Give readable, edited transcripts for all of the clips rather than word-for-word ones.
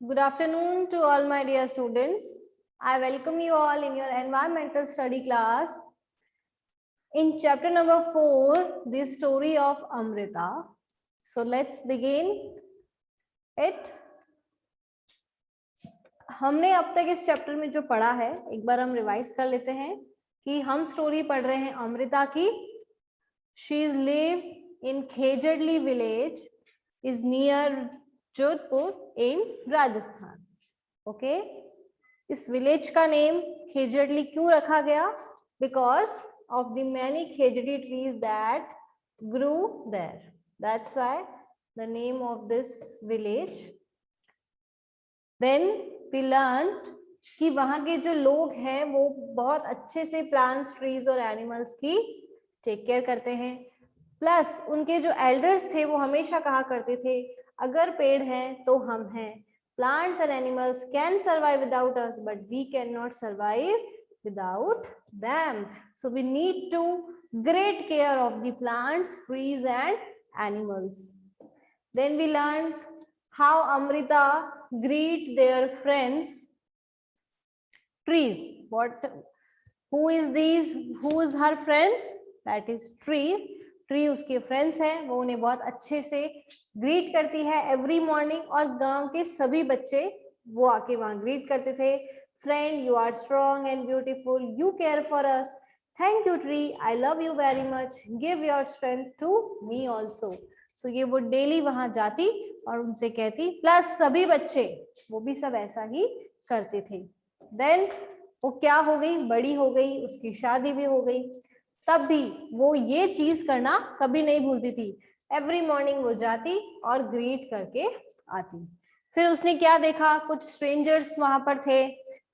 Good afternoon to all my dear students. I welcome you all in your environmental study class. In chapter number 4, the story of Amrita. So let's begin it. हमने अब तक इस chapter में जो पढ़ा है एक बार हम रिवाइज कर लेते हैं कि हम स्टोरी पढ़ रहे हैं अमृता की. She is live in Khejadli village is near Jodhpur in Rajasthan. Okay, इस विलेज का नेम खेजड़ली क्यों रखा गया? Because of the many khejri trees that grew there. That's why the name of this village. Then we learned कि वहां के जो लोग हैं वो बहुत अच्छे से प्लांट्स, ट्रीज और एनिमल्स की टेक केयर करते हैं. प्लस उनके जो एल्डर्स थे वो हमेशा कहा करते थे अगर पेड़ हैं तो हम हैं. Plants and animals can survive without us, but we cannot survive without them. So we need to great care of the plants, trees and animals. Then we learned how Amrita greet their friends, trees. Who is these? Who is her friends? That is tree. Tree उसके friends हैं, वो उन्हें बहुत अच्छे से greet करती है every morning. और गांव के सभी बच्चे वो आके वहां ग्रीट करते थे. Friend, you are strong and beautiful, you care for us, thank you tree, I love you very much, give your strength to me also. So ये वो डेली वहां जाती और उनसे कहती. प्लस सभी बच्चे वो भी सब ऐसा ही करते थे. देन वो क्या हो गई, बड़ी हो गई, उसकी शादी भी हो गई. तब भी वो ये चीज करना कभी नहीं भूलती थी. एवरी मॉर्निंग वो जाती और ग्रीट करके आती. फिर उसने क्या देखा, कुछ स्ट्रेंजर्स वहां पर थे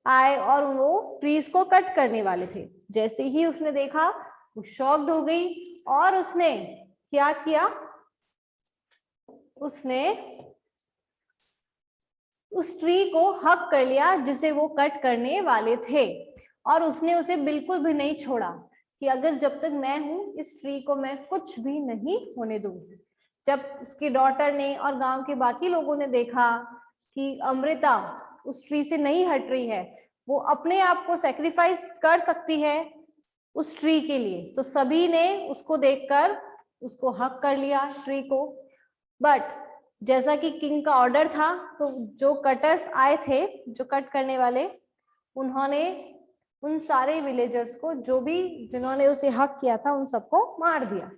आए और वो ट्रीज को कट करने वाले थे. जैसे ही उसने देखा वो शॉक्ड हो गई और उसने क्या किया, उसने उस ट्री को हक कर लिया जिसे वो कट करने वाले थे. और उसने उसे बिल्कुल भी नहीं छोड़ा कि अगर जब तक मैं हूं इस ट्री को मैं कुछ भी नहीं होने दूंगी. जब उसकी डॉटर ने और गांव के बाकी लोगों ने देखा कि अमृता उस ट्री से नहीं हट रही है, वो अपने आप को सेक्रीफाइस कर सकती है उस ट्री के लिए, तो सभी ने उसको देखकर उसको हक कर लिया ट्री को. बट जैसा कि किंग का ऑर्डर था तो जो कटर्स आए थे, जो कट करने वाले, उन्होंने उन सारे विलेजर्स को, जो भी जिन्होंने उसे हक किया था, उन सबको मार दिया.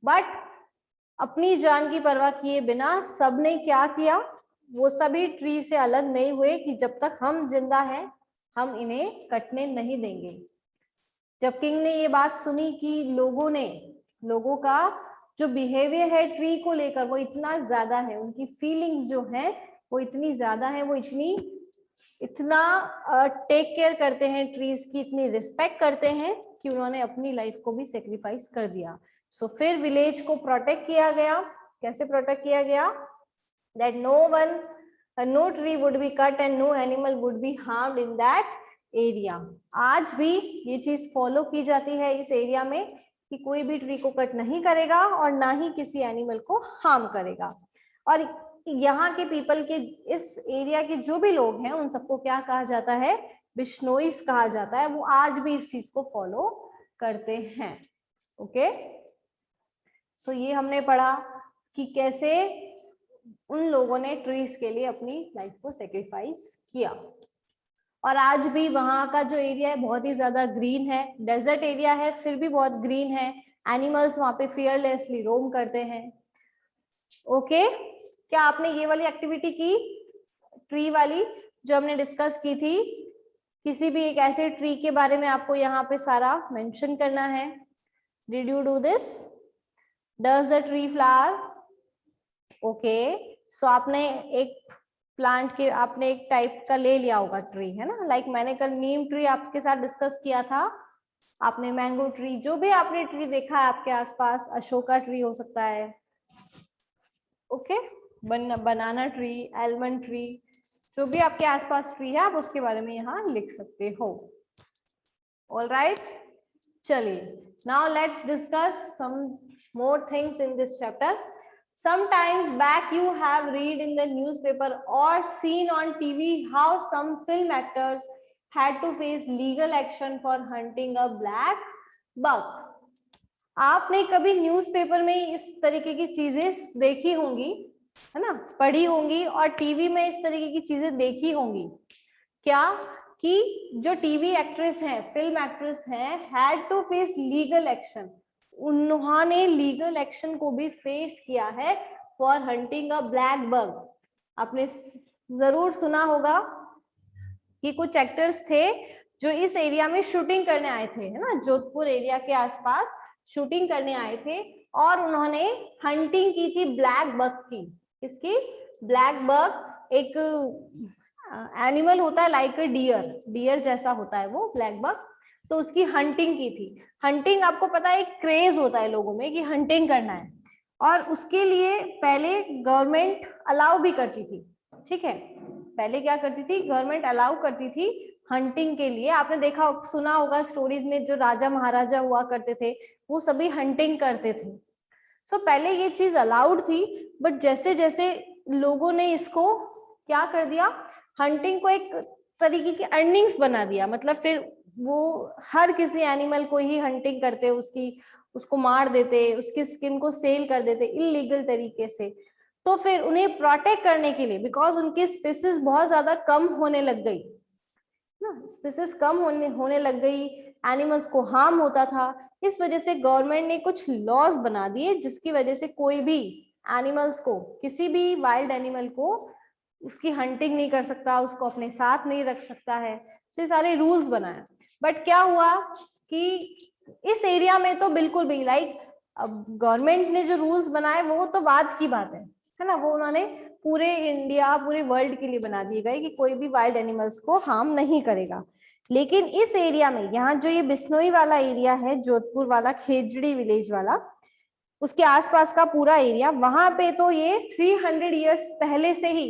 बट अपनी जान की परवाह किए बिना सबने क्या किया, वो सभी ट्री से अलग नहीं हुए कि जब तक हम जिंदा हैं हम इन्हें कटने नहीं देंगे. जब किंग ने ये बात सुनी कि लोगों का जो बिहेवियर है ट्री को लेकर वो इतना ज्यादा है, उनकी फीलिंग्स जो है वो इतनी ज्यादा है, वो इतना टेक केयर करते हैं ट्रीज की, इतनी रिस्पेक्ट करते हैं कि उन्होंने अपनी लाइफ को भी सेक्रीफाइस कर दिया. सो फिर विलेज को प्रोटेक्ट किया गया. कैसे प्रोटेक्ट किया गया? That no tree would be cut and no animal would be harmed in that area. आज भी ये चीज फॉलो की जाती है इस एरिया में कि कोई भी ट्री को कट नहीं करेगा और ना ही किसी एनिमल को हार्म करेगा. और यहाँ के पीपल के, इस एरिया के जो भी लोग हैं उन सबको क्या कहा जाता है? बिश्नोईस कहा जाता है. वो आज भी इस चीज को फॉलो करते हैं. ओके, सो ये हमने पढ़ा कि कैसे उन लोगों ने ट्रीज के लिए अपनी लाइफ को सेक्रीफाइस किया. और आज भी वहां का जो एरिया है बहुत ही ज्यादा ग्रीन है. डेजर्ट एरिया है फिर भी बहुत ग्रीन है. एनिमल्स वहां पे फियरलेसली रोम करते हैं. ओके, क्या आपने ये वाली एक्टिविटी की, ट्री वाली जो हमने डिस्कस की थी? किसी भी एक ऐसे ट्री के बारे में आपको यहाँ पे सारा मेंशन करना है. Did you do this? Does the tree flower? Okay, so आपने एक प्लांट के, आपने एक टाइप का ले लिया होगा ट्री, है ना? लाइक मैंने कल नीम ट्री आपके साथ डिस्कस किया था. आपने मैंगो ट्री, जो भी आपने ट्री देखा है आपके आसपास, अशोका ट्री हो सकता है. ओके, बनाना ट्री, आलमंड ट्री, जो भी आपके आसपास ट्री है आप उसके बारे में यहाँ लिख सकते हो. ऑल राइट, चलिए now let's discuss some more things in this chapter. Sometimes back you have read in the newspaper or seen on TV how some film actors had to face legal action for hunting a black buck. आपने कभी newspaper में इस तरीके की चीजें देखी होंगी, है ना, पढ़ी होंगी, और टीवी में इस तरीके की चीजें देखी होंगी क्या, कि जो टीवी एक्ट्रेस हैं, फिल्म एक्ट्रेस हैं, had to face legal action, उन्होंने लीगल एक्शन को भी फेस किया है for hunting a black buck. आपने जरूर सुना होगा कि कुछ एक्टर्स थे जो इस एरिया में शूटिंग करने आए थे, है ना, जोधपुर एरिया के आसपास शूटिंग करने आए थे, और उन्होंने हंटिंग की थी ब्लैक बग की. इसकी ब्लैक बग एक एनिमल होता है लाइक डियर जैसा होता है वो ब्लैक बग, तो उसकी हंटिंग की थी. हंटिंग आपको पता है एक क्रेज होता है लोगों में कि हंटिंग करना है, और उसके लिए पहले गवर्नमेंट अलाउ भी करती थी. ठीक है, पहले क्या करती थी, गवर्नमेंट अलाउ करती थी हंटिंग के लिए. आपने देखा सुना होगा स्टोरीज में, जो राजा महाराजा हुआ करते थे वो सभी हंटिंग करते थे. सो पहले ये चीज अलाउड थी, बट जैसे जैसे लोगों ने इसको क्या कर दिया, हंटिंग को एक तरीके की अर्निंग्स बना दिया. मतलब फिर वो हर किसी एनिमल को ही हंटिंग करते, उसको मार देते, उसकी स्किन को सेल कर देते इलीगल तरीके से. तो फिर उन्हें प्रोटेक्ट करने के लिए, बिकॉज उनकी स्पीसीज बहुत ज्यादा कम होने लग गई ना, स्पीसीज कम होने लग गई, एनिमल्स को हार्म होता था, इस वजह से गवर्नमेंट ने कुछ लॉज बना दिए जिसकी वजह से कोई भी एनिमल्स को, किसी भी वाइल्ड एनिमल को उसकी हंटिंग नहीं कर सकता, उसको अपने साथ नहीं रख सकता है. तो ये सारे रूल्स बनाए. बट क्या हुआ कि इस एरिया में तो बिल्कुल भी अब गवर्नमेंट ने जो रूल्स बनाए वो तो बाद की बात है ना, वो उन्होंने पूरे इंडिया, पूरे वर्ल्ड के लिए बना दिए गए कि कोई भी वाइल्ड एनिमल्स को हार्म नहीं करेगा. लेकिन इस एरिया में, यहाँ जो ये बिश्नोई वाला एरिया है, जोधपुर वाला, खेजड़ी विलेज वाला, उसके आसपास का पूरा एरिया, वहां पे तो ये 300 ईयर्स पहले से ही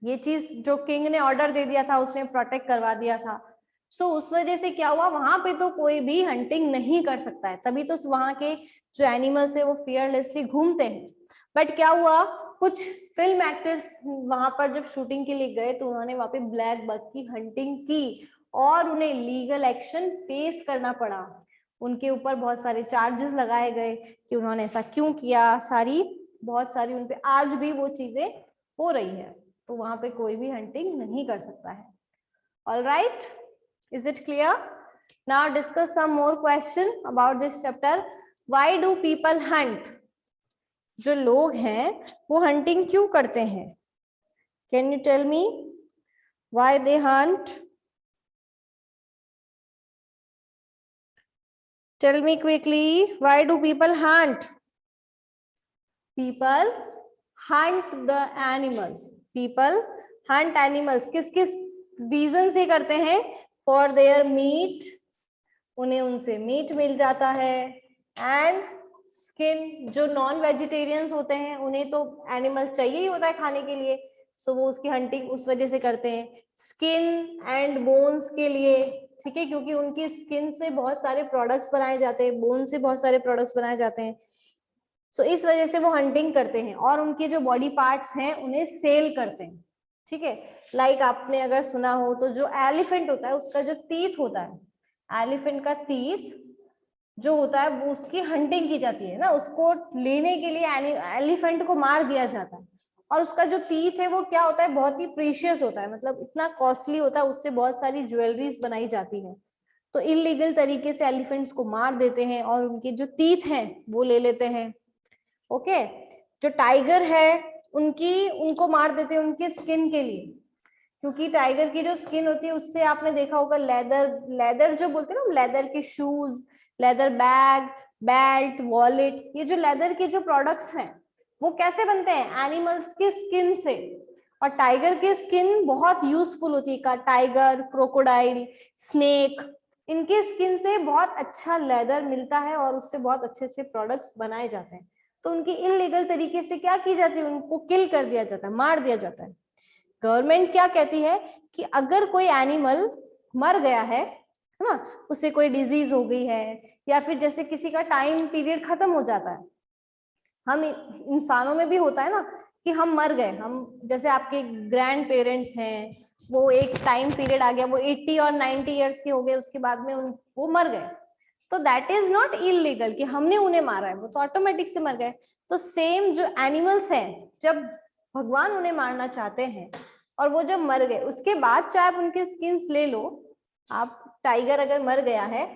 ये चीज जो किंग ने ऑर्डर दे दिया था, उसने प्रोटेक्ट करवा दिया था. सो उस वजह से क्या हुआ, वहां पे तो कोई भी हंटिंग नहीं कर सकता है. तभी तो वहां के जो एनिमल्स है वो फियरलेसली घूमते हैं. बट क्या हुआ, कुछ फिल्म एक्टर्स वहां पर जब शूटिंग के लिए गए तो उन्होंने वहां पे ब्लैक बग की हंटिंग की, और उन्हें लीगल एक्शन फेस करना पड़ा. उनके ऊपर बहुत सारे चार्जेस लगाए गए कि उन्होंने ऐसा क्यों किया, बहुत सारी उनपे आज भी वो चीजें हो रही है. तो वहां पे कोई भी हंटिंग नहीं कर सकता है. All right, is it clear? Now discuss some more question about this chapter. Why do people hunt? जो लोग हैं वो हंटिंग क्यों करते हैं? Can you tell me why they hunt? Tell me quickly, why do people hunt? People hunt the animals. People hunt animals. किस किस reason से करते हैं? फॉर देयर मीट, उन्हें उनसे मीट मिल जाता है. एंड स्किन, जो नॉन वेजिटेरियंस होते हैं उन्हें तो एनिमल चाहिए ही होता है खाने के लिए, सो वो उसकी हंटिंग उस वजह से करते हैं. स्किन एंड बोन्स के लिए, ठीक है, क्योंकि उनकी स्किन से बहुत सारे प्रोडक्ट्स बनाए जाते हैं, बोन से बहुत सारे प्रोडक्ट्स बनाए जाते हैं. सो इस वजह से वो हंटिंग करते हैं, और उनके जो बॉडी पार्ट्स हैं उन्हें सेल करते हैं. ठीक है, लाइक आपने अगर सुना हो तो जो एलिफेंट होता है उसका जो टीथ होता है, एलिफेंट का टीथ जो होता है वो उसकी हंटिंग की जाती है ना, उसको लेने के लिए एलिफेंट को मार दिया जाता है. और उसका जो टीथ है वो क्या होता है, बहुत ही प्रीशियस होता है, मतलब इतना कॉस्टली होता है, उससे बहुत सारी ज्वेलरीज बनाई जाती है. तो इलीगल तरीके से एलिफेंट्स को मार देते हैं और उनके जो टीथ हैं वो ले लेते हैं. ओके, जो टाइगर है उनको मार देते हैं उनके स्किन के लिए, क्योंकि टाइगर की जो स्किन होती है उससे आपने देखा होगा लेदर जो बोलते हैं ना, लेदर के shoes, leather bag, belt, wallet, ये जो लेदर के जो प्रोडक्ट्स हैं वो कैसे बनते हैं, एनिमल्स के स्किन से. और टाइगर की स्किन बहुत यूजफुल होती है. टाइगर, क्रोकोडाइल, स्नेक, इनके स्किन से बहुत अच्छा लेदर मिलता है और उससे बहुत अच्छे अच्छे प्रोडक्ट्स बनाए जाते हैं. तो उनकी इलीगल तरीके से क्या की जाती है, उनको किल कर दिया जाता है, मार दिया जाता है. गवर्नमेंट क्या कहती है कि अगर कोई एनिमल मर गया है ना, उसे कोई डिजीज हो गई है, या फिर जैसे किसी का टाइम पीरियड खत्म हो जाता है, हम इंसानों में भी होता है ना कि हम मर गए, हम जैसे आपके ग्रैंड पेरेंट्स हैं, वो एक टाइम पीरियड आ गया, वो 80 और 90 इयर्स के हो गए, उसके बाद में वो मर गए, तो दैट इज नॉट इलीगल कि हमने उन्हें मारा है, वो तो ऑटोमेटिक से मर गए। तो सेम जो एनिमल्स हैं, जब भगवान उन्हें मारना चाहते हैं और वो जब मर गए, उसके बाद चाहे आप उनके स्किन्स ले लो, आप टाइगर अगर मर गया है,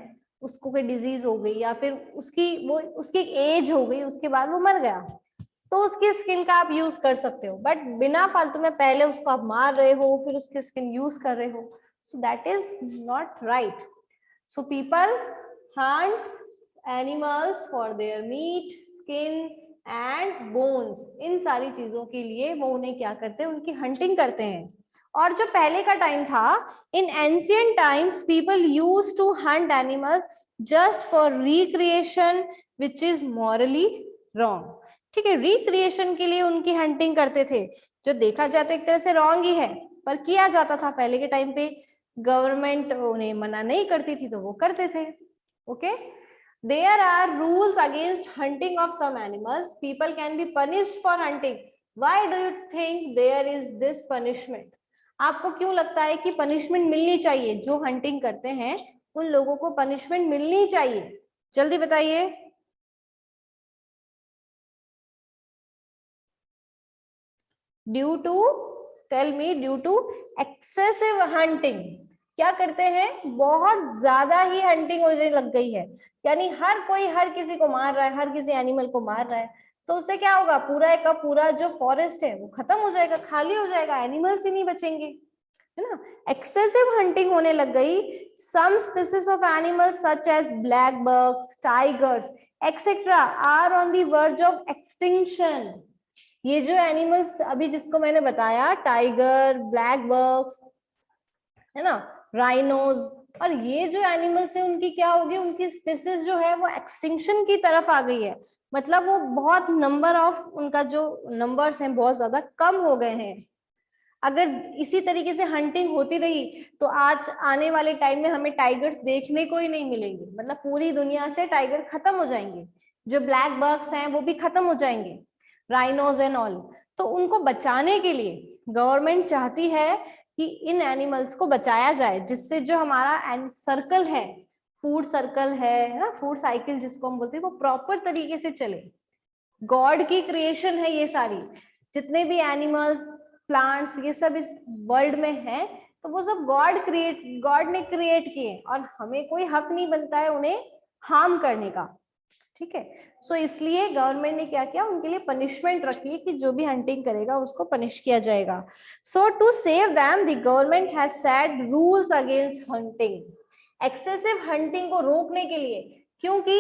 उसको कोई डिजीज हो गई या फिर उसकी एज हो गई, उसके बाद वो मर गया, तो उसकी स्किन का आप यूज कर सकते हो, बट बिना फालतू में पहले उसको आप मार रहे हो फिर उसकी स्किन यूज कर रहे हो, so that is not right. So people hunt animals for their meat, skin and bones, इन सारी चीजों के लिए वो उन्हें क्या करते हैं, उनकी हंटिंग करते हैं। और जो पहले का टाइम था, in ancient times people used to hunt animal just for recreation which is morally wrong. ठीक है, रिक्रिएशन के लिए उनकी हंटिंग करते थे, जो देखा जाए तो एक तरह से रॉन्ग ही है, पर किया जाता था पहले के टाइम पे, गवर्नमेंट उन्हें मना नहीं करती थी तो वो करते थे। Okay, there are rules against hunting of some animals, people can be punished for hunting. Why do you think there is this punishment? आपको क्यों लगता है कि पनिशमेंट मिलनी चाहिए? जो हंटिंग करते हैं उन लोगों को पनिशमेंट मिलनी चाहिए, जल्दी बताइए। Due to, tell me, due to excessive hunting. क्या करते हैं, बहुत ज्यादा ही हंटिंग होने लग गई है, यानी हर कोई हर किसी को मार रहा है, हर किसी एनिमल को मार रहा है, तो उससे क्या होगा, पूरा का पूरा जो फॉरेस्ट है वो खत्म हो जाएगा, खाली हो जाएगा, एनिमल्स ही नहीं बचेंगे, है ना। एक्सेसिव हंटिंग होने लग गई। Some species of animals such as black bucks, tigers etcetera are on the verge of extinction. ये जो एनिमल्स अभी जिसको मैंने बताया, टाइगर, ब्लैक बग्स, है ना, राइनोज, और ये जो एनिमल्स है उनकी क्या होगी, उनकी स्पीसीज जो है वो एक्सटिंक्शन की तरफ आ गई है, मतलब वो बहुत नंबर ऑफ, उनका जो नंबर्स हैं बहुत ज्यादा कम हो गए हैं। अगर इसी तरीके से हंटिंग होती रही तो आज आने वाले टाइम में हमें टाइगर्स देखने को ही नहीं मिलेंगे, मतलब पूरी दुनिया से टाइगर खत्म हो जाएंगे, जो ब्लैक बग्स हैं वो भी खत्म हो जाएंगे, राइनोज एंड ऑल। तो उनको बचाने के लिए गवर्नमेंट चाहती है कि इन एनिमल्स को बचाया जाए, जिससे जो हमारा सर्कल है, फूड सर्कल है ना, फूड साइकिल जिसको हम बोलते हैं, वो प्रॉपर तरीके से चले। गॉड की क्रिएशन है ये सारी, जितने भी एनिमल्स, प्लांट्स, ये सब इस वर्ल्ड में है, तो वो सब गॉड ने क्रिएट किए, और हमें कोई हक नहीं बनता है उन्हें हार्म करने का। ठीक है, सो इसलिए गवर्नमेंट ने क्या किया, उनके लिए पनिशमेंट रखी है कि जो भी हंटिंग करेगा उसको पनिश किया जाएगा। So to save them the government has set rules against hunting. Excessive hunting को रोकने के लिए, क्योंकि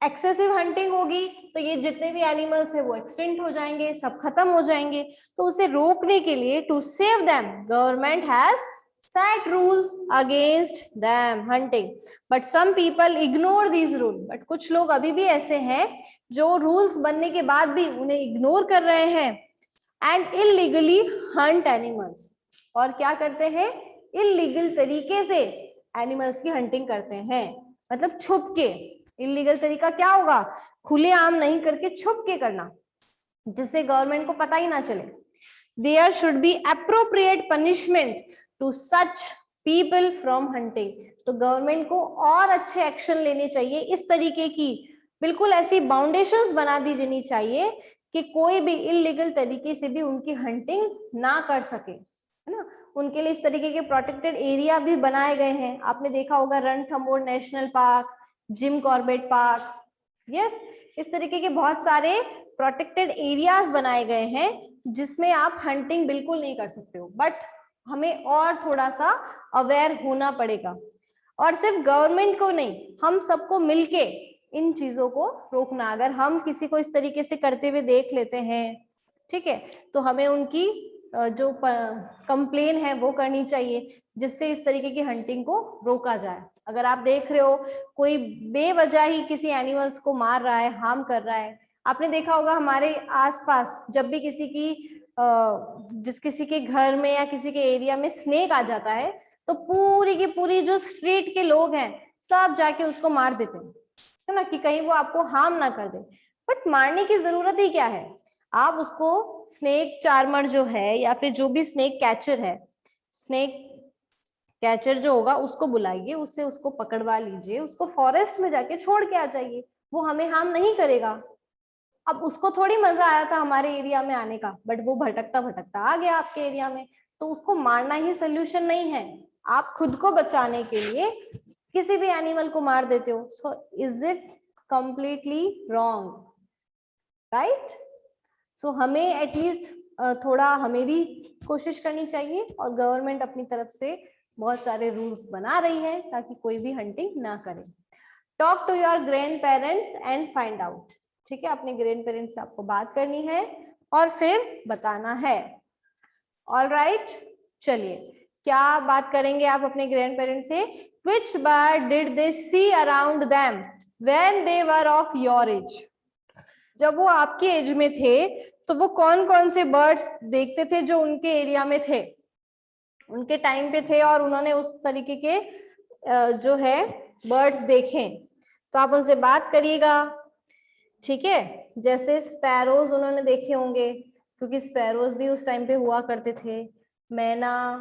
एक्सेसिव हंटिंग होगी तो ये जितने भी एनिमल्स है वो एक्सटिंक्ट हो जाएंगे, सब खत्म हो जाएंगे, तो उसे रोकने के लिए, to save them, government has set rules against them hunting, but some people ignore these rules, but कुछ लोग अभी भी ऐसे हैं जो rules बनने के बाद भी उन्हें इग्नोर कर रहे हैं, and illegally hunt animals, और क्या करते हैं, इलीगल तरीके से एनिमल्स की हंटिंग करते हैं, मतलब छुप के। इलीगल तरीका क्या होगा, खुलेआम नहीं करके छुप के करना, जिससे गवर्नमेंट को पता ही ना चले। There should be appropriate punishment to such people from hunting, तो गवर्नमेंट को और अच्छे एक्शन लेने चाहिए, इस तरीके की बिल्कुल ऐसी बाउंडेशंस बना दी जानी चाहिए कि कोई भी इलीगल तरीके से भी उनकी हंटिंग ना कर सके, है ना। उनके लिए इस तरीके के प्रोटेक्टेड एरिया भी बनाए गए हैं, आपने देखा होगा Ranthambore national park, Jim Corbett park, yes, इस तरीके के बहुत सारे प्रोटेक्टेड एरियाज बनाए गए हैं जिसमें आप हंटिंग बिल्कुल नहीं कर सकते हो, बट हमें और थोड़ा सा अवेयर होना पड़ेगा, और सिर्फ गवर्नमेंट को नहीं, हम सबको मिलके इन चीजों को रोकना। अगर हम किसी को इस तरीके से करते हुए देख लेते हैं, ठीक है, तो हमें उनकी जो कंप्लेन है वो करनी चाहिए, जिससे इस तरीके की हंटिंग को रोका जाए। अगर आप देख रहे हो कोई बेवजह ही किसी एनिमल्स को मार रहा है, हार्म कर रहा है, आपने देखा होगा हमारे आसपास जब भी किसी के घर में या किसी के एरिया में स्नेक आ जाता है, तो पूरी की पूरी जो स्ट्रीट के लोग हैं सब जाके उसको मार देते हैं, है ना, कि कहीं वो आपको हार्म ना कर दे। बट मारने की जरूरत ही क्या है, आप उसको स्नेक चार्मर जो है या फिर जो भी स्नेक कैचर है, स्नेक कैचर जो होगा उसको बुलाइए, उससे उसको पकड़वा लीजिए, उसको फॉरेस्ट में जाके छोड़ के आ जाइए, वो हमें हार्म नहीं करेगा। अब उसको थोड़ी मजा आया था हमारे एरिया में आने का, बट वो भटकता भटकता आ गया आपके एरिया में, तो उसको मारना ही सोल्यूशन नहीं है। आप खुद को बचाने के लिए किसी भी एनिमल को मार देते हो, so is it completely wrong, right? So हमें एटलीस्ट थोड़ा हमें भी कोशिश करनी चाहिए, और गवर्नमेंट अपनी तरफ से बहुत सारे रूल्स बना रही है ताकि कोई भी हंटिंग ना करे। Talk to your grandparents and find out, ठीक है, अपने ग्रैंड पेरेंट्स से आपको बात करनी है और फिर बताना है। ऑल राइट, चलिए क्या बात करेंगे आप अपने ग्रैंड पेरेंट्स से? Which bird did they see around them when they were of your age? जब वो आपके एज में थे तो वो कौन कौन से बर्ड्स देखते थे जो उनके एरिया में थे, उनके टाइम पे थे, और उन्होंने उस तरीके के जो है बर्ड्स देखे? तो आप उनसे बात करिएगा, ठीक है? जैसे स्पैरोज उन्होंने देखे होंगे, क्योंकि स्पैरोज भी उस टाइम पे हुआ करते थे। मैना,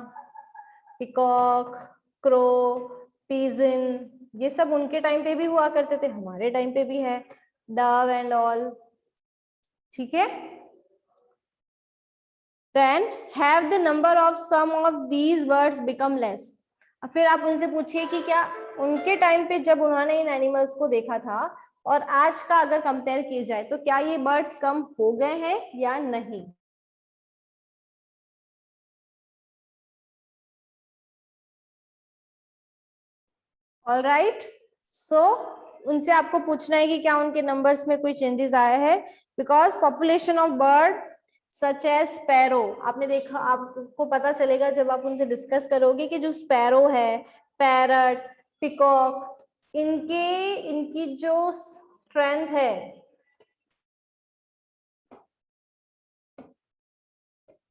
पिकॉक, क्रो, पीजन, ये सब उनके टाइम पे भी हुआ करते थे, हमारे टाइम पे भी है, डव एंड ऑल, ठीक है? Then have the number of some of these birds become less? फिर आप उनसे पूछिए कि क्या उनके टाइम पे जब उन्होंने इन एनिमल्स को देखा था और आज का अगर कंपेयर किया जाए तो क्या ये बर्ड्स कम हो गए हैं या नहीं? ऑल राइट, सो उनसे आपको पूछना है कि क्या उनके नंबर्स में कोई चेंजेस आया है, because population of bird such as sparrow, आपने देखा, आपको पता चलेगा जब आप उनसे डिस्कस करोगे कि जो स्पैरो है, पैरट, पिकॉक, इनकी जो स्ट्रेंथ है,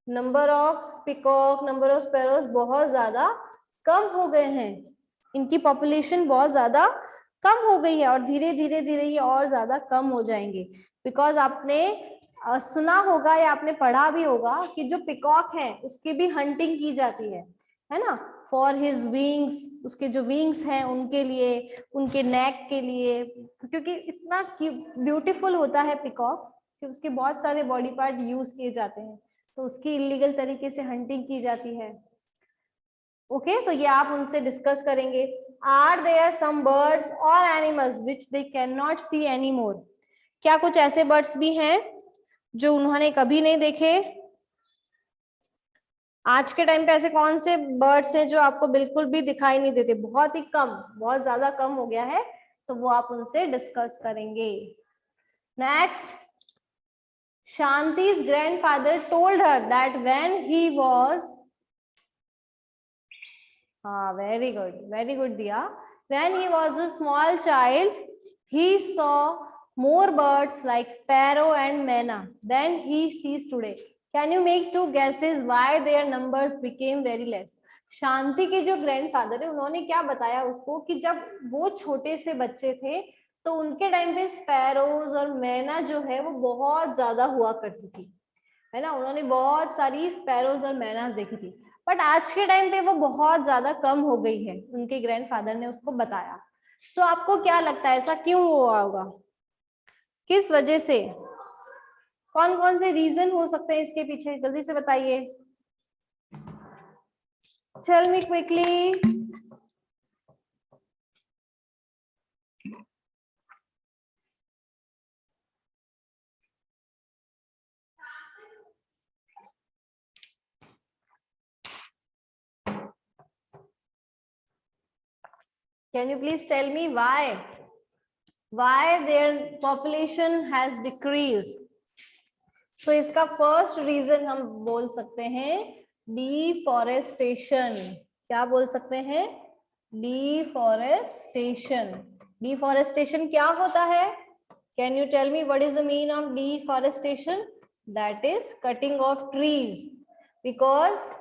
number of peacock, number of sparrows बहुत ज्यादा कम हो गए हैं, इनकी पॉपुलेशन बहुत ज्यादा कम हो गई है, और धीरे धीरे धीरे ये और ज्यादा कम हो जाएंगे। बिकॉज आपने सुना होगा या आपने पढ़ा भी होगा कि जो पिकॉक है उसकी भी हंटिंग की जाती है ना, फॉर हिज विंग्स, उसके जो विंग्स हैं उनके लिए, उनके नेक के लिए, क्योंकि इतना ब्यूटीफुल होता है पिकॉक कि उसके बहुत सारे बॉडी पार्ट यूज किए जाते हैं, तो उसकी इलीगल तरीके से हंटिंग की जाती है। ओके, तो ये आप उनसे डिस्कस करेंगे। आर देयर सम बर्ड्स और animals which they can not see any more? क्या कुछ ऐसे बर्ड्स भी हैं जो उन्होंने कभी नहीं देखे? आज के टाइम पे ऐसे कौन से बर्ड्स हैं जो आपको बिल्कुल भी दिखाई नहीं देते, बहुत ही कम, बहुत ज्यादा कम हो गया है, तो वो आप उनसे डिस्कस करेंगे। Next, Shanti's grandfather told her that when he was, very good Diya, when he was a small child, he saw more birds like sparrow and manna than he sees today. Can you make two guesses why their numbers became very less? शांति के जो grandfather है उन्होंने क्या बताया उसको कि जब वो छोटे से बच्चे थे तो उनके टाइम पे स्पैरोज और मैना जो है वो बहुत ज्यादा हुआ करती थी, है ना, उन्होंने बहुत सारी स्पैरोज और मैनास देखी थी, बट आज के टाइम पे वो बहुत ज्यादा कम हो गई है, उनके ग्रैंडफादर ने उसको बताया। सो आपको क्या लगता है ऐसा क्यों हुआ होगा, किस वजह से, कौन कौन से रीजन हो सकते हैं इसके पीछे, जल्दी से बताइए, tell me quickly. Can you please tell me why their population has decreased? So इसका फर्स्ट रीजन हम बोल सकते हैं डिफॉरेस्टेशन। क्या बोल सकते हैं? डिफॉरेस्टेशन। डिफॉरेस्टेशन क्या होता है? Can you tell me what is the meaning of deforestation? That is cutting of trees, because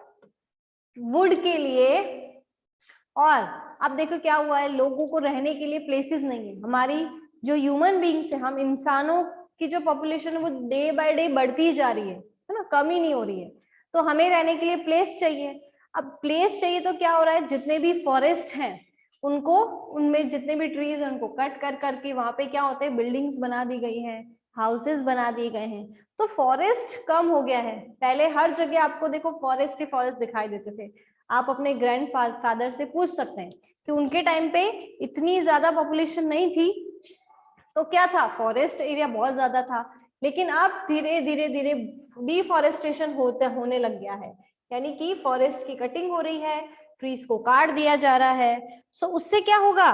wood के लिए, और अब देखो क्या हुआ है, लोगों को रहने के लिए प्लेसेस नहीं है, हमारी जो ह्यूमन बींग्स है, हम इंसानों की जो पॉपुलेशन है वो डे बाय डे बढ़ती जा रही है ना, कम ही नहीं हो रही है। तो हमें रहने के लिए प्लेस चाहिए। अब प्लेस चाहिए तो क्या हो रहा है, जितने भी फॉरेस्ट हैं उनको, उनमें जितने भी ट्रीज हैं उनको कट कर करके वहां पे क्या होते हैं, बिल्डिंग्स बना दी गई हैं, हाउसेस बना दिए गए हैं, तो फॉरेस्ट कम हो गया है। पहले हर जगह आपको देखो फॉरेस्ट ही फॉरेस्ट दिखाई देते थे। आप अपने ग्रैंड फादर से पूछ सकते हैं कि उनके टाइम पे इतनी ज्यादा पॉपुलेशन नहीं थी, तो क्या था, फॉरेस्ट एरिया बहुत ज्यादा था। लेकिन अब धीरे धीरे धीरे डिफॉरेस्टेशन होने लग गया है, यानी कि फॉरेस्ट की कटिंग हो रही है, ट्रीज को काट दिया जा रहा है। सो उससे क्या होगा,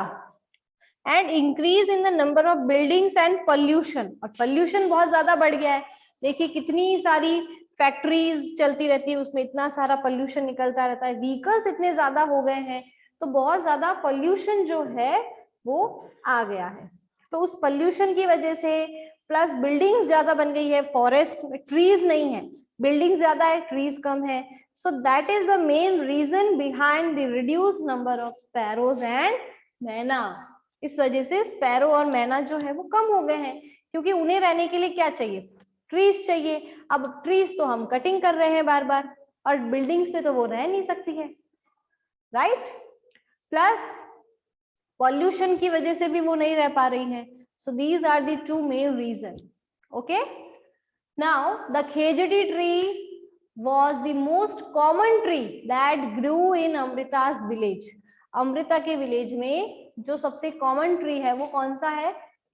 and increase in the number of buildings and pollution, और पोल्यूशन बहुत ज्यादा बढ़ गया है। देखिए कितनी सारी फैक्ट्रीज चलती रहती है, उसमें इतना सारा पोल्यूशन निकलता रहता है, व्हीकल्स इतने ज्यादा हो गए हैं, तो बहुत ज्यादा पोल्यूशन जो है वो आ गया है। तो उस पोल्यूशन की वजह से प्लस बिल्डिंग्स ज्यादा बन गई है, फॉरेस्ट ट्रीज नहीं है, बिल्डिंग्स ज्यादा है, ट्रीज कम है। So that is the main reason behind the reduce number of sparrows and myna. इस वजह से स्पैरो और मैना जो है वो कम हो गए हैं, क्योंकि उन्हें रहने के लिए क्या चाहिए, ट्रीज चाहिए। अब ट्रीज तो हम कटिंग कर रहे हैं बार बार, और बिल्डिंग्स पे तो वो रह नहीं सकती है, राइट। प्लस पॉल्यूशन की वजह से भी वो नहीं रह पा रही है। So these are the two main reason. Okay, now the khejri tree was the most common tree that grew in Amrita's village। Amrita के विलेज में जो सबसे कॉमन ट्री है वो कौन सा है,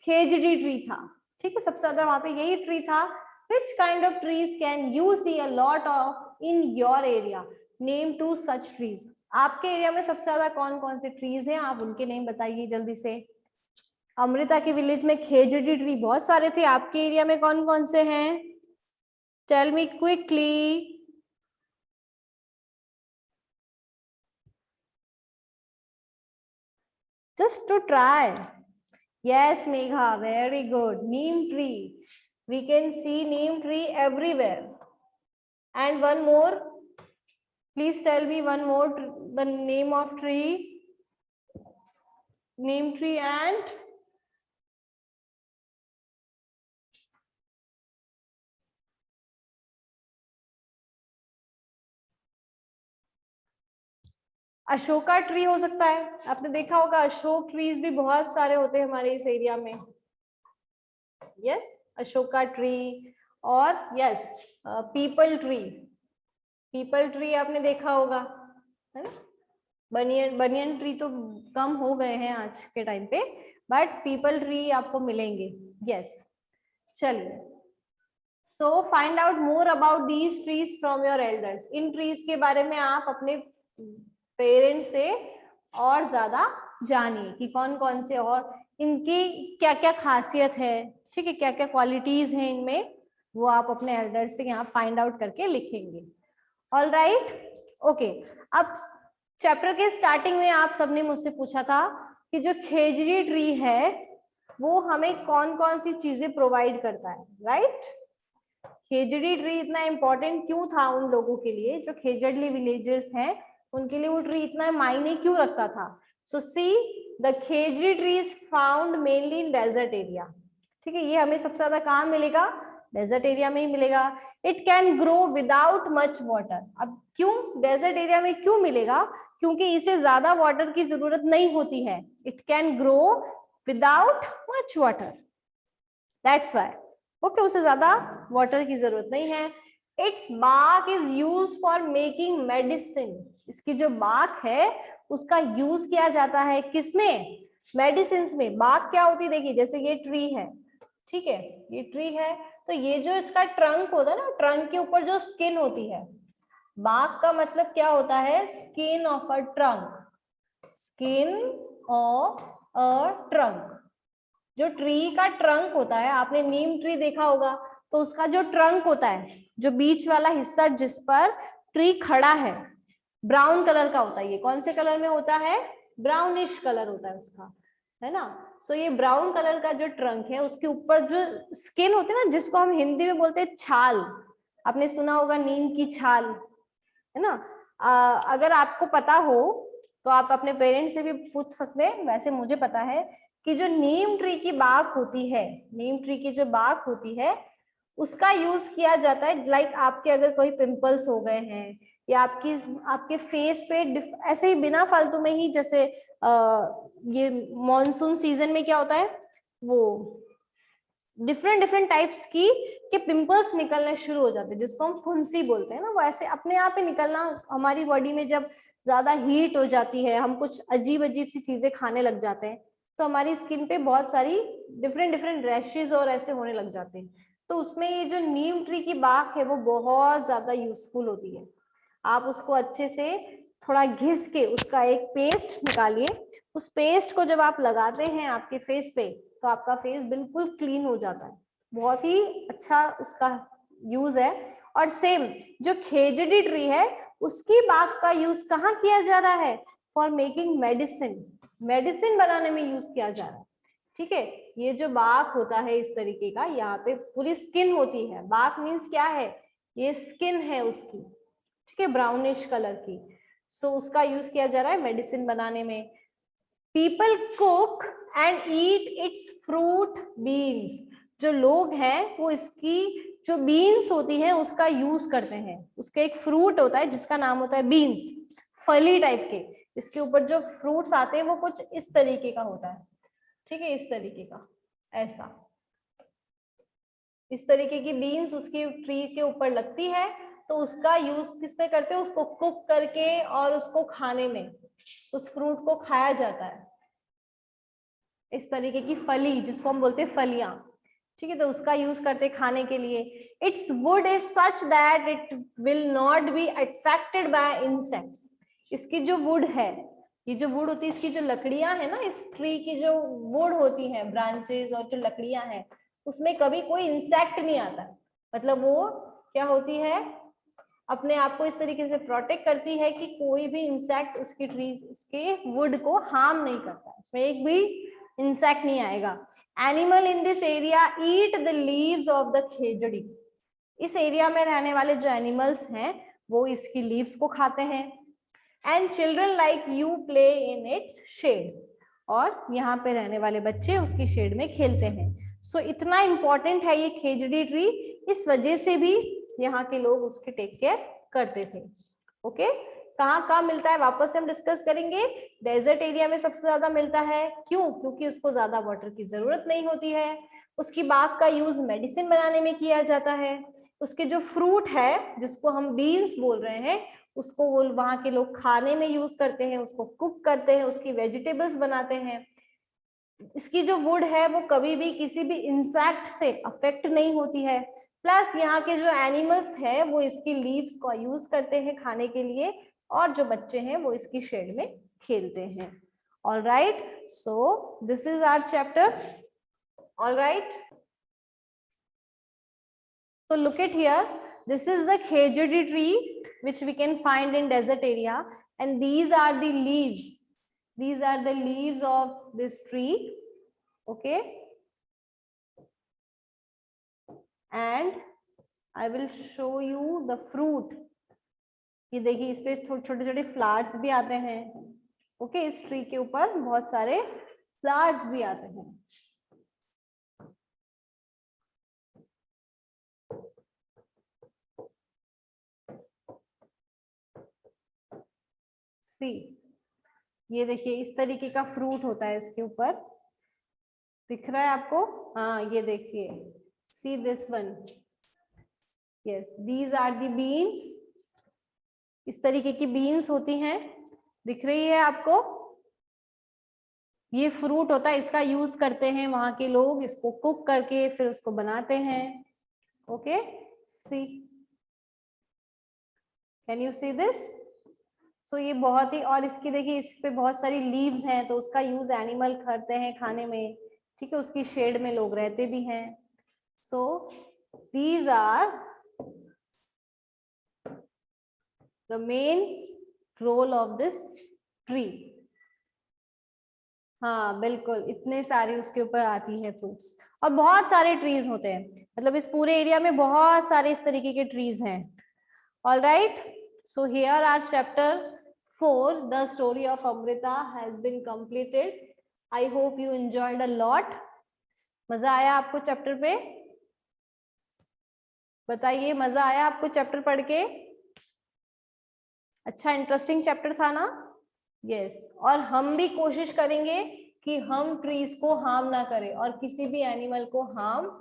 खेजड़ी ट्री था। ठीक है, सबसे ज्यादा वहां पे यही ट्री था। Which kind of trees can you see a lot of in your area? Name two such trees। आपके एरिया में सबसे ज्यादा कौन कौन से ट्रीज हैं, आप उनके नेम बताइए जल्दी से। अमृता के विलेज में खेजड़ी ट्री बहुत सारे थे, आपके एरिया में कौन कौन से हैं, tell me quickly. Just to try. Yes, Megha, very good. Neem tree. We can see neem tree everywhere. And one more. Please tell me one more, the name of tree. Neem tree and Ashoka tree हो सकता है। आपने देखा होगा Ashok trees भी बहुत सारे होते हैं हमारे इस एरिया में। यस, अशोका ट्री, और yes people tree. People tree आपने देखा होगा, है ना। बनियन ट्री तो कम हो गए हैं आज के टाइम पे, बट पीपल ट्री आपको मिलेंगे। यस, चलिए, so find out more about these trees from your elders. In trees के बारे में आप अपने पेरेंट्स से और ज्यादा जानिए कि कौन कौन से और इनकी क्या क्या खासियत है, ठीक है, क्या क्या क्वालिटीज हैं इनमें, वो आप अपने एल्डर्स से यहाँ फाइंड आउट करके लिखेंगे। All right, okay. अब चैप्टर के स्टार्टिंग में आप सबने मुझसे पूछा था कि जो खेजड़ी ट्री है वो हमें कौन कौन सी चीजें प्रोवाइड करता है, राइट। खेजड़ी ट्री इतना इंपॉर्टेंट क्यों था उन लोगों के लिए, जो खेजड़ली विलेजर्स हैं उनके लिए वो ट्री इतना मायने क्यों रखता था। So see, the khejri tree is found mainly in desert area. ठीक है, ये हमें सबसे ज्यादा कहाँ मिलेगा, डेजर्ट एरिया में ही मिलेगा। It can grow without much water. अब क्यों डेजर्ट एरिया में क्यों मिलेगा, क्योंकि इसे ज्यादा वाटर की जरूरत नहीं होती है। It can grow without much water, that's why. Okay, उसे ज्यादा वाटर की जरूरत नहीं है। It's bark is used for making medicine. इसकी जो bark है उसका यूज किया जाता है किसमें, मेडिसिन में। bark क्या होती है, देखिए जैसे ये ट्री है, ठीक है, ये ट्री है, तो ये जो इसका ट्रंक होता है ना, ट्रंक के ऊपर जो स्किन होती है, bark का मतलब क्या होता है, skin of a trunk, skin of a trunk. जो ट्री का ट्रंक होता है, आपने नीम ट्री देखा होगा, तो उसका जो ट्रंक होता है, जो बीच वाला हिस्सा जिस पर ट्री खड़ा है, ब्राउन कलर का होता है। ये कौन से कलर में होता है, ब्राउनिश कलर होता है उसका, है ना। सो ये ब्राउन कलर का जो ट्रंक है उसके ऊपर जो स्किन होती है ना, जिसको हम हिंदी में बोलते हैं छाल, आपने सुना होगा नीम की छाल, है ना। अगर आपको पता हो तो आप अपने पेरेंट्स से भी पूछ सकते हैं। वैसे मुझे पता है कि जो नीम ट्री की बाक होती है, नीम ट्री की जो बाक होती है उसका यूज किया जाता है। लाइक आपके अगर कोई पिंपल्स हो गए हैं या आपके फेस पे ऐसे ही बिना फालतू में ही, जैसे ये मॉनसून सीजन में क्या होता है, वो डिफरेंट टाइप्स के पिंपल्स निकलने शुरू हो जाते हैं, जिसको हम फुंसी बोलते हैं ना, वो ऐसे अपने आप ही निकलना। हमारी बॉडी में जब ज्यादा हीट हो जाती है, हम कुछ अजीब सी चीजें खाने लग जाते हैं, तो हमारी स्किन पे बहुत सारी डिफरेंट रैशेज और ऐसे होने लग जाते हैं। तो उसमें ये जो नीम ट्री की बाक है वो बहुत ज्यादा यूजफुल होती है। आप उसको अच्छे से थोड़ा घिस के उसका एक पेस्ट निकालिए। उस पेस्ट को जब आप लगाते हैं आपके फेस पे, तो आपका फेस बिल्कुल क्लीन हो जाता है। बहुत ही अच्छा उसका यूज है। और सेम जो खेजड़ी ट्री है उसकी बात का यूज कहाँ किया जा रहा है? फॉर मेकिंग मेडिसिन, मेडिसिन बनाने में यूज किया जा रहा है। ठीक है, ये जो बाक होता है इस तरीके का, यहाँ पे पूरी स्किन होती है। बाक मीन्स क्या है? ये स्किन है उसकी, ठीक है, ब्राउनिश कलर की। सो उसका यूज किया जा रहा है मेडिसिन बनाने में। People cook and eat it's fruit beans, जो लोग हैं वो इसकी जो बीन्स होती है उसका यूज करते हैं। उसका एक फ्रूट होता है जिसका नाम होता है बीन्स, फली टाइप के। इसके ऊपर जो फ्रूट्स आते हैं वो कुछ इस तरीके का होता है, ठीक है, इस तरीके का, ऐसा इस तरीके की बीन्स उसकी ट्री के ऊपर लगती है। तो उसका यूज किसमें करते हैं? उसको कुक करके और उसको खाने में, उस फ्रूट को खाया जाता है। इस तरीके की फली जिसको हम बोलते हैं फलियां, ठीक है, तो उसका यूज करते हैं खाने के लिए। It's would is such that it will not be affected by insects. इसकी जो वुड है, ये जो वुड होती है, इसकी जो लकड़ियां है ना, इस ट्री की जो वुड होती है, ब्रांचेस और जो लकड़ियां हैं, उसमें कभी कोई इंसेक्ट नहीं आता। मतलब वो क्या होती है, अपने आप को इस तरीके से प्रोटेक्ट करती है कि कोई भी इंसेक्ट उसकी ट्री, उसके वुड को हार्म नहीं करता, उसमें एक भी इंसेक्ट नहीं आएगा। Animal in this area eat the leaves of the khejri. इस एरिया में रहने वाले जो एनिमल्स हैं वो इसकी लीव्स को खाते हैं। And children like you play in its shade, और यहाँ पे रहने वाले बच्चे उसकी शेड में खेलते हैं। सो इतना इंपॉर्टेंट है ये खेजड़ी ट्री, इस वजह से भी यहाँ के लोग उसके टेक केयर करते थे। ओके, कहाँ मिलता है वापस से हम डिस्कस करेंगे। डेजर्ट एरिया में सबसे ज्यादा मिलता है। क्यों? क्योंकि उसको ज्यादा वाटर की जरूरत नहीं होती है। उसकी बाग का यूज मेडिसिन बनाने में किया जाता है। उसके जो फ्रूट है जिसको हम बीन्स बोल रहे हैं, उसको वो वहां के लोग खाने में यूज करते हैं, उसको कुक करते हैं, उसकी वेजिटेबल्स बनाते हैं। इसकी जो वुड है वो कभी भी किसी भी इंसेक्ट से अफेक्ट नहीं होती है। प्लस यहाँ के जो एनिमल्स हैं वो इसकी लीव्स को यूज करते हैं खाने के लिए, और जो बच्चे हैं वो इसकी शेड में खेलते हैं। All right, so this is our chapter. All right, so look at here, this is the khejadi tree which we can find in desert area, and these are the leaves, these are the leaves of this tree. Okay, and I will show you the fruit. ये देखिए इस पे छोटे छोटे flowers भी आते हैं। Okay, इस ट्री के ऊपर बहुत सारे फ्लावर्स भी आते हैं। सी, ये देखिए इस तरीके का फ्रूट होता है इसके ऊपर, दिख रहा है आपको? हाँ, ये देखिए, see this one, yes, these are the beans. इस तरीके की बीन्स होती हैं, दिख रही है आपको? ये फ्रूट होता है, इसका यूज करते हैं वहां के लोग, इसको कुक करके फिर उसको बनाते हैं। Okay, see, can you see this? So ये बहुत ही, और इसकी देखिए इस पे बहुत सारी लीव्स हैं, तो उसका यूज एनिमल करते हैं खाने में, ठीक है, उसकी शेड में लोग रहते भी हैं। So these are the main role of this tree. हाँ बिल्कुल, इतने सारे उसके ऊपर आती है फ्रूट्स, और बहुत सारे ट्रीज होते हैं, मतलब इस पूरे एरिया में बहुत सारे इस तरीके के ट्रीज हैं। All right, so here our chapter 4, The Story of Amrita has been completed. I hope you enjoyed a lot. मजा आया आपको चैप्टर पे? बताइए, मजा आया आपको चैप्टर पढ़ के? अच्छा, इंटरेस्टिंग चैप्टर था ना? यस, और हम भी कोशिश करेंगे कि हम ट्रीज को हार्म ना करें और किसी भी एनिमल को हार्म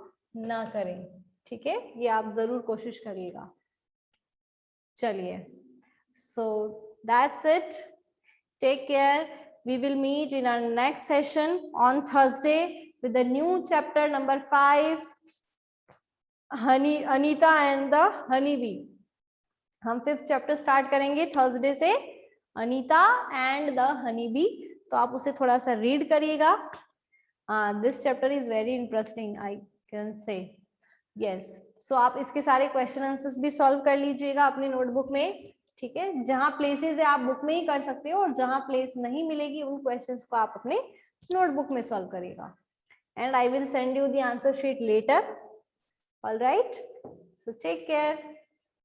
ना करें, ठीक है? ये आप जरूर कोशिश करिएगा। चलिए, so that's it. Take care. We will meet in our next session on Thursday with the new chapter number 5, Anita and the Honeybee. हम 5th चैप्टर स्टार्ट करेंगे थर्सडे से, Anita and the honey bee. तो आप उसे थोड़ा सा read करिएगा। This chapter is very interesting, I can say. Yes, so आप इसके सारे क्वेश्चन आंसर्स भी सॉल्व कर लीजिएगा अपनी नोटबुक में, ठीक है? जहां प्लेसेस है आप बुक में ही कर सकते हो, और जहां प्लेस नहीं मिलेगी उन क्वेश्चंस को आप अपने नोटबुक में सॉल्व करिएगा। And I will send you the answer sheet later. All right, so take care.